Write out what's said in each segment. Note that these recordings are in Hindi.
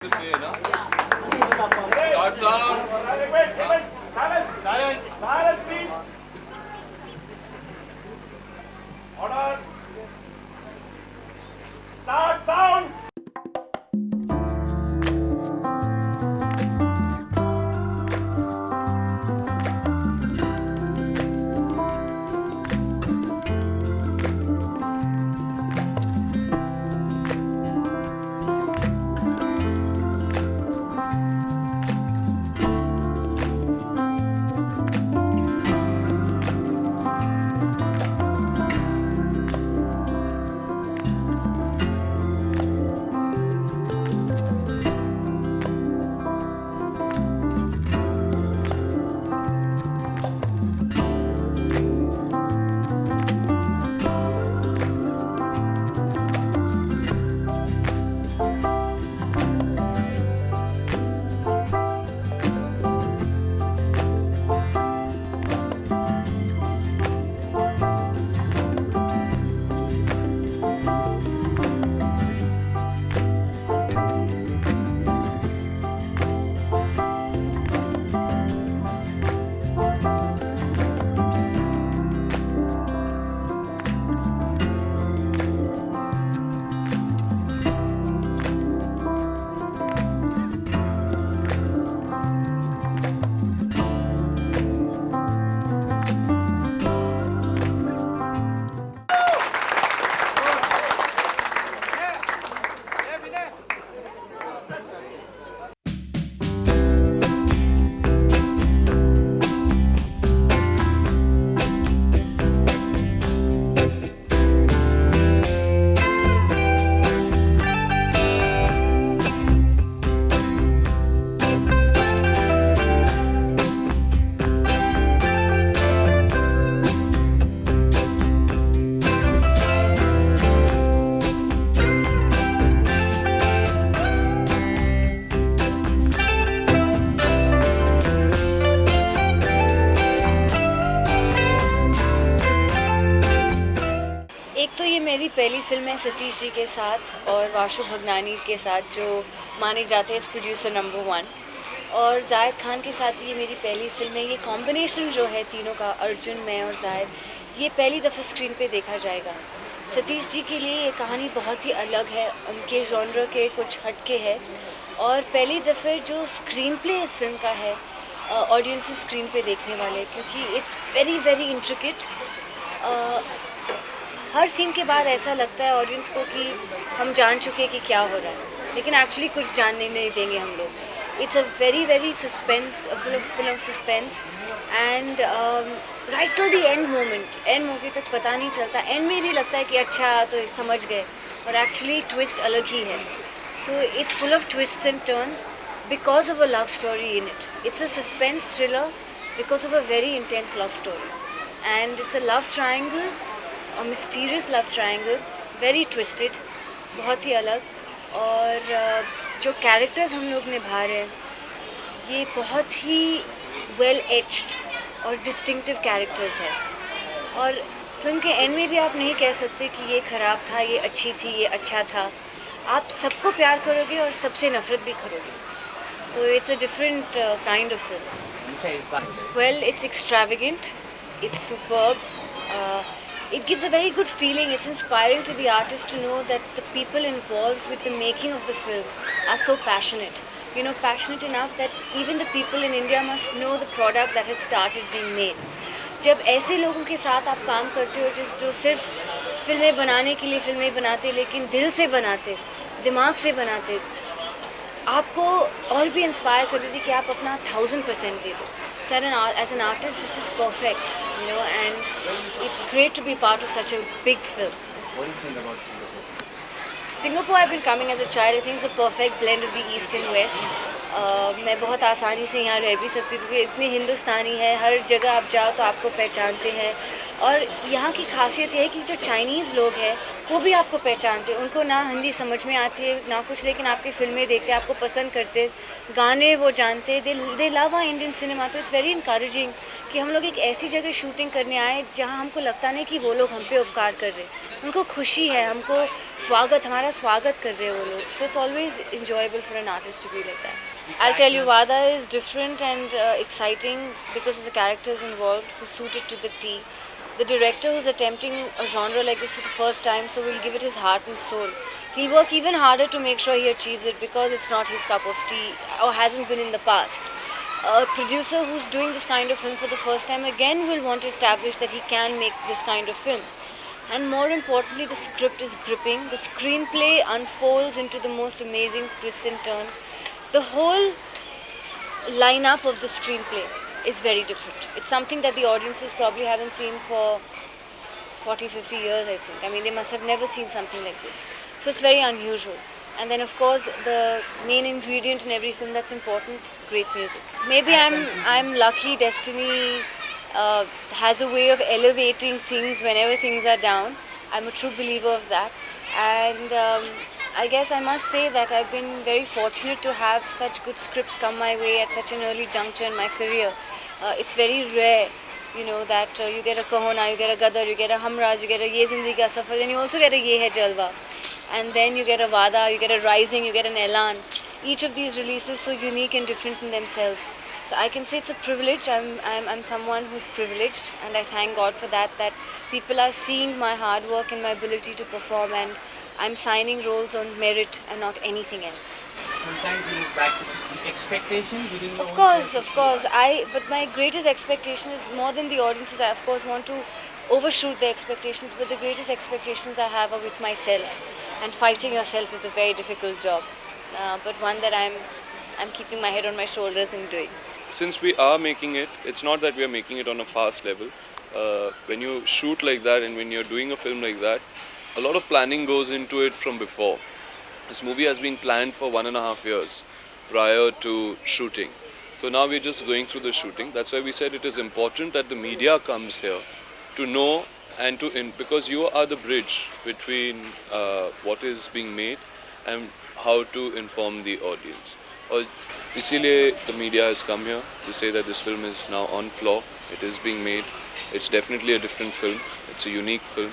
to say, no? Start sound. Silence, silence, please. Order. Start sound. एक तो ये मेरी पहली फिल्म है सतीश जी के साथ और वाशु भगनानी के साथ, जो माने जाते हैं प्रोड्यूसर नंबर 1, और जाहिद खान के साथ भी ये मेरी पहली फिल्म है। ये कॉम्बिनेशन जो है तीनों का, अर्जुन, मैं और जाहिद, ये पहली दफ़ा स्क्रीन पे देखा जाएगा। सतीश जी के लिए ये कहानी बहुत ही अलग है, उनके जॉनर के कुछ हटके है, और पहली दफ़े जो स्क्रीन प्ले इस फिल्म का है ऑडियंस स्क्रीन पे देखने वाले, क्योंकि इट्स वेरी वेरी इंट्रिकेट। हर सीन के बाद ऐसा लगता है ऑडियंस को कि हम जान चुके हैं कि क्या हो रहा है, लेकिन एक्चुअली कुछ जानने नहीं देंगे हम लोग। It's a very very suspense, film of suspense, and right to the end मौके तक पता नहीं चलता। एंड में भी लगता है कि अच्छा तो समझ गए, और एक्चुअली ट्विस्ट अलग ही है। So it's full of twists and turns because of a love story in it. It's a suspense thriller because of a very intense love story, and it's a love triangle, और mysterious love triangle, very twisted, बहुत ही अलग। और जो कैरेक्टर्स हम लोग निभा रहे हैं ये बहुत ही वेल एज्ड और डिस्टिंक्टिव कैरेक्टर्स हैं, और फिल्म के एंड में भी आप नहीं कह सकते कि ये ख़राब था, ये अच्छी थी, ये अच्छा था। आप सबको प्यार करोगे और सबसे नफ़रत भी करोगे, तो it's a different kind of film. Well, it's extravagant, it's superb. It gives a very good feeling. It's inspiring to the artist to know that the people involved with the making of the film are so passionate. You know, passionate enough that even the people in India must know the product that has started being made. जब ऐसे लोगों के साथ आप काम करते हो जो सिर्फ फिल्में बनाने के लिए फिल्में बनाते, लेकिन दिल से बनाते, दिमाग से बनाते, आपको और भी इंस्पायर कर देती कि आप अपना 1000% दे दो. So as an artist, this is perfect, you know, and it's great to be part of such a big film. What do you think about Singapore? Singapore, I've been coming as a child. I think it's a perfect blend of the East and West. मैं बहुत आसानी से यहाँ रह भी सकती हूँ क्योंकि इतने हिंदुस्तानी है, हर जगह आप जाओ तो आपको पहचानते हैं. और यहाँ की खासियत यह है कि जो चाइनीज़ लोग हैं वो भी आपको पहचानते हैं, उनको ना हिंदी समझ में आती है ना कुछ, लेकिन आपकी फिल्में देखते हैं, आपको पसंद करते हैं, गाने वो जानते हैं, they love our Indian cinema. तो इट्स वेरी इनकरेजिंग कि हम लोग एक ऐसी जगह शूटिंग करने आए जहाँ हमको लगता नहीं कि वो लोग हम पे उपकार कर रहे हैं, उनको खुशी है, हमको हमारा स्वागत कर रहे हैं वो लोग। So it's always enjoyable for an artist to be like that. I'll tell you, Vada is different and exciting because of the characters involved who suit it to the T. The director who's attempting a genre like this for the first time, so will give it his heart and soul. He'll work even harder to make sure he achieves it because it's not his cup of tea or hasn't been in the past. A producer who's doing this kind of film for the first time again will want to establish that he can make this kind of film. And more importantly, the script is gripping. The screenplay unfolds into the most amazing twists and turns. The whole lineup of the screenplay is very different. It's something that the audiences probably haven't seen for 40, 50 years, I think. I mean, they must have never seen something like this. So it's very unusual. And then, of course, the main ingredient in every film that's important, great music. Maybe I'm lucky. Destiny has a way of elevating things whenever things are down. I'm a true believer of that. And I guess I must say that I've been very fortunate to have such good scripts come my way at such an early juncture in my career. It's very rare, you know, that you get a Kahona, you get a Gadar, you get a Hamraj, you get a Ye Zindagi Ka Safar, then you also get a Ye Hai Jalwa. And then you get a Vada, you get a Rising, you get an Elan. Each of these releases so unique and different in themselves. So I can say it's a privilege. I'm someone who's privileged, and I thank God for that. That people are seeing my hard work and my ability to perform, and I'm signing roles on merit and not anything else. Sometimes you look back to the expectation within your Of own course, self. of course. But my greatest expectation is more than the audiences. I of course want to overshoot the expectations, but the greatest expectations I have are with myself. And fighting yourself is a very difficult job, but one that I'm keeping my head on my shoulders and doing. Since we are making it, it's not that we are making it on a fast level. When you shoot like that and when you're doing a film like that, a lot of planning goes into it from before. This movie has been planned for 1.5 years prior to shooting. So now we're just going through the shooting. That's why we said it is important that the media comes here to know and because you are the bridge between what is being made and how to inform the audience. और इसीलिए the media has come here to say that this film is now on floor. It is being made. It's definitely a different film. It's a unique film,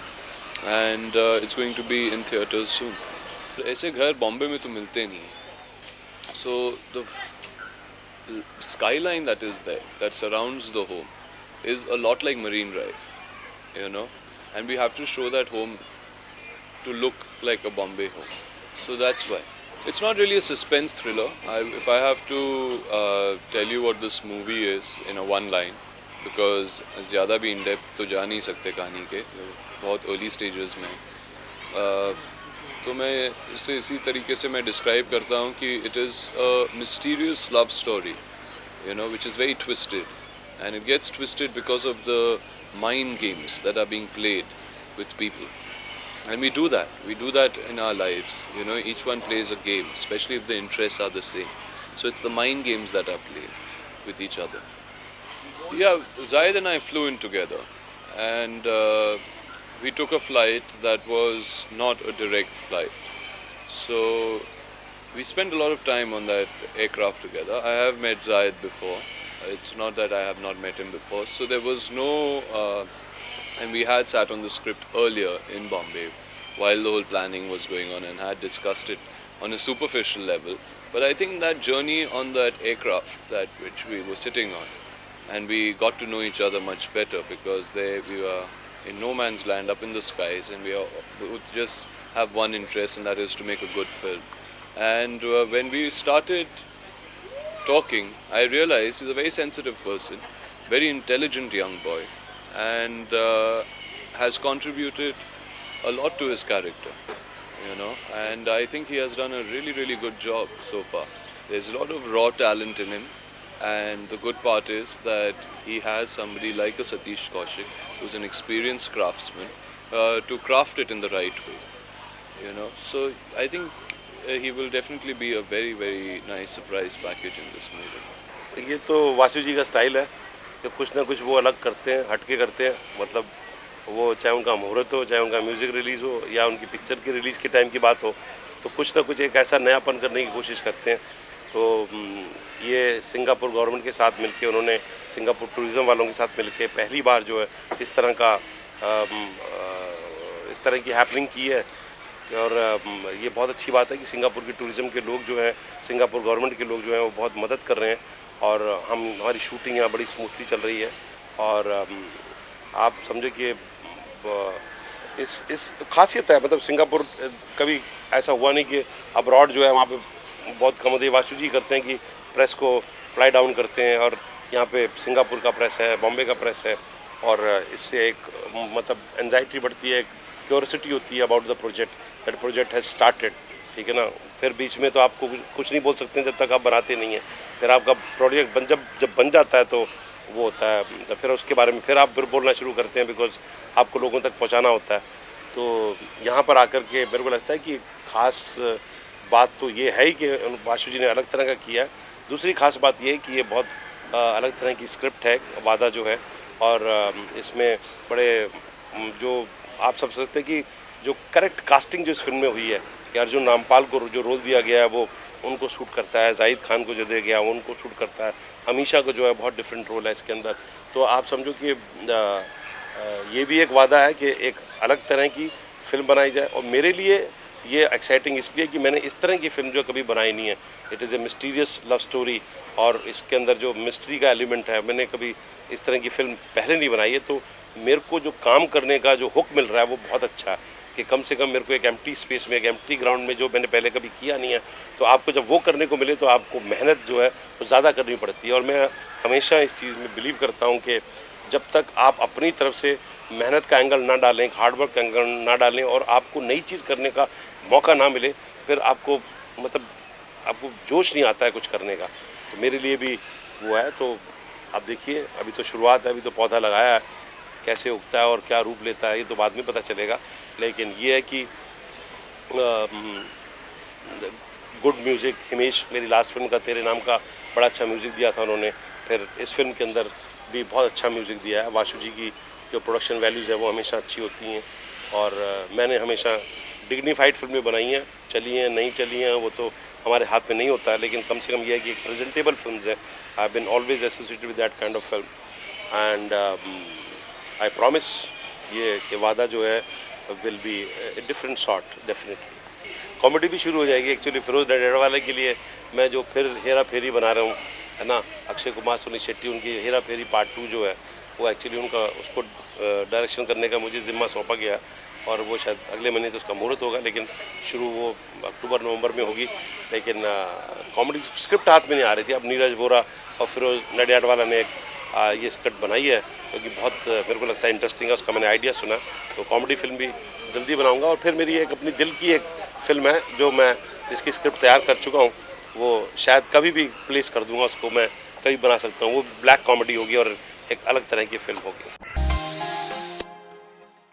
and it's going to be in theaters soon. ऐसे घर बॉम्बे में तो मिलते नहीं हैं. So the skyline that is there, that surrounds the home, is a lot like Marine Drive, you know, and we have to show that home to look like a Bombay home. So that's why. It's not really a suspense thriller. If I have to tell you what this movie is in a one line, because ज़्यादा भी in depth तो जा नहीं सकते कहानी के, बहुत early stages में. तो मैं इसे इसी तरीके से मैं describe करता हूँ कि it is a mysterious love story, you know, which is very twisted, and it gets twisted because of the mind games that are being played with people. And we do that. We do that in our lives. You know, each one plays a game, especially if the interests are the same. So it's the mind games that are played with each other. Yeah, Zahid and I flew in together, and we took a flight that was not a direct flight. So we spent a lot of time on that aircraft together. I have met Zahid before. It's not that I have not met him before. So there was no... and we had sat on the script earlier in Bombay while the whole planning was going on and had discussed it on a superficial level. But I think that journey on that aircraft which we were sitting on, and we got to know each other much better because we were in no man's land up in the skies, and we would just have one interest, and that is to make a good film. And when we started talking, I realized he's a very sensitive person, very intelligent young boy, and has contributed a lot to his character, you know, and I think he has done a really, really good job so far. There's a lot of raw talent in him, and the good part is that he has somebody like a Satish Kaushik, who's an experienced craftsman, to craft it in the right way, you know. So I think he will definitely be a very, very nice surprise package in this movie. ये तो वासु जी का स्टाइल है कि कुछ ना कुछ वो अलग करते हैं, हटके करते हैं. मतलब वो चाहे उनका मुहूर्त हो, चाहे उनका म्यूज़िक रिलीज़ हो या उनकी पिक्चर की रिलीज़ के टाइम की बात हो, तो कुछ ना कुछ एक ऐसा नयापन करने की कोशिश करते हैं। तो ये सिंगापुर गवर्नमेंट के साथ मिलके, उन्होंने सिंगापुर टूरिज़्म वालों के साथ मिलके पहली बार जो है इस तरह का इस तरह की हैपनिंग की है। और ये बहुत अच्छी बात है कि सिंगापुर के टूरिज़्म के लोग जो हैं, सिंगापुर गवर्नमेंट के लोग जो हैं, वो बहुत मदद कर रहे हैं और हमारी शूटिंग यहाँ बड़ी स्मूथली चल रही है। और आप समझो कि इस खासियत है, मतलब सिंगापुर कभी ऐसा हुआ नहीं कि अब्रॉड जो है वहाँ पे बहुत कम होती है। वासु जी करते हैं कि प्रेस को फ्लाई डाउन करते हैं और यहाँ पे सिंगापुर का प्रेस है, बॉम्बे का प्रेस है, और इससे एक मतलब एंजाइटी बढ़ती है, क्यूरियोसिटी होती है about the project, that project has started, ठीक है ना। फिर बीच में तो आपको कुछ नहीं बोल सकते जब तक आप बनाते नहीं हैं। फिर आपका प्रोजेक्ट जब बन जाता है तो वो होता है, तो फिर उसके बारे में फिर आप फिर बोलना शुरू करते हैं, बिकॉज आपको लोगों तक पहुंचाना होता है। तो यहाँ पर आकर के मेरे को लगता है कि ख़ास बात तो ये है ही कि वासु जी ने अलग तरह का किया है। दूसरी ख़ास बात ये है कि ये बहुत अलग तरह की स्क्रिप्ट है वादा जो है, और इसमें बड़े जो आप सब समझते हैं कि जो करेक्ट कास्टिंग जो इस फिल्म में हुई है कि अर्जुन रामपाल को जो रोल दिया गया है वो उनको शूट करता है, जाहिद खान को जो दिया गया वो उनको शूट करता है, अमीशा को जो है बहुत डिफरेंट रोल है इसके अंदर। तो आप समझो कि ये भी एक वादा है कि एक अलग तरह की फ़िल्म बनाई जाए। और मेरे लिए ये एक्साइटिंग इसलिए कि मैंने इस तरह की फ़िल्म जो कभी बनाई नहीं है। It is a mysterious love story और इसके अंदर जो मिस्ट्री का एलिमेंट है, मैंने कभी इस तरह की फ़िल्म पहले नहीं बनाई है। तो मेरे को जो काम करने का जो हुक मिल रहा है वो बहुत अच्छा है कि कम से कम मेरे को एक एम्प्टी स्पेस में, एक एम्प्टी ग्राउंड में, जो मैंने पहले कभी किया नहीं है, तो आपको जब वो करने को मिले तो आपको मेहनत जो है वो ज़्यादा करनी पड़ती है। और मैं हमेशा इस चीज़ में बिलीव करता हूँ कि जब तक आप अपनी तरफ से मेहनत का एंगल ना डालें, हार्डवर्क का एंगल ना डालें और आपको नई चीज़ करने का मौका ना मिले, फिर आपको मतलब आपको जोश नहीं आता है कुछ करने का। तो मेरे लिए भी वो है। तो आप देखिए, अभी तो शुरुआत है, अभी तो पौधा लगाया है, कैसे उगता है और क्या रूप लेता है ये तो बाद में पता चलेगा। लेकिन ये है कि गुड म्यूज़िक, हिमेश मेरी लास्ट फिल्म का तेरे नाम का बड़ा अच्छा म्यूज़िक दिया था उन्होंने, फिर इस फिल्म के अंदर भी बहुत अच्छा म्यूज़िक दिया है। वासु जी की जो प्रोडक्शन वैल्यूज़ है वो हमेशा अच्छी होती हैं और मैंने हमेशा डिग्निफाइड फिल्में बनाई हैं। चली हैं नहीं चली हैं वो तो हमारे हाथ में नहीं होता है, लेकिन कम से कम ये है कि एक प्रेजेंटेबल फिल्म है। I have been always associated with that kind of film and I promise ये कि वादा जो है will be a different shot definitely. Comedy भी शुरू हो जाएगी। एक्चुअली फिरोज नडियाडवाला के लिए मैं जो फिर हेरा फेरी बना रहा हूँ, है ना, अक्षय कुमार, सुनील शेट्टी, उनकी हेरा फेरी पार्ट 2 जो है वो एक्चुअली उनका उसको डायरेक्शन करने का मुझे ज़िम्मा सौंपा गया और वो शायद अगले महीने तो उसका मुहूर्त होगा, लेकिन शुरू वो अक्टूबर नवंबर में होगी। लेकिन कॉमेडी स्क्रिप्ट हाथ में नहीं आ रही थी। अब नीरज वोरा और फिरोज नडियाडवाला ने ये स्क्रिप्ट बनाई है क्योंकि बहुत मेरे को लगता है इंटरेस्टिंग है, उसका मैंने आइडिया सुना। तो कॉमेडी फिल्म भी जल्दी बनाऊंगा और फिर मेरी एक अपनी दिल की एक फ़िल्म है जो मैं जिसकी स्क्रिप्ट तैयार कर चुका हूँ, वो शायद कभी भी प्लेस कर दूंगा उसको, मैं कभी बना सकता हूँ। वो ब्लैक कॉमेडी होगी और एक अलग तरह की फ़िल्म होगी।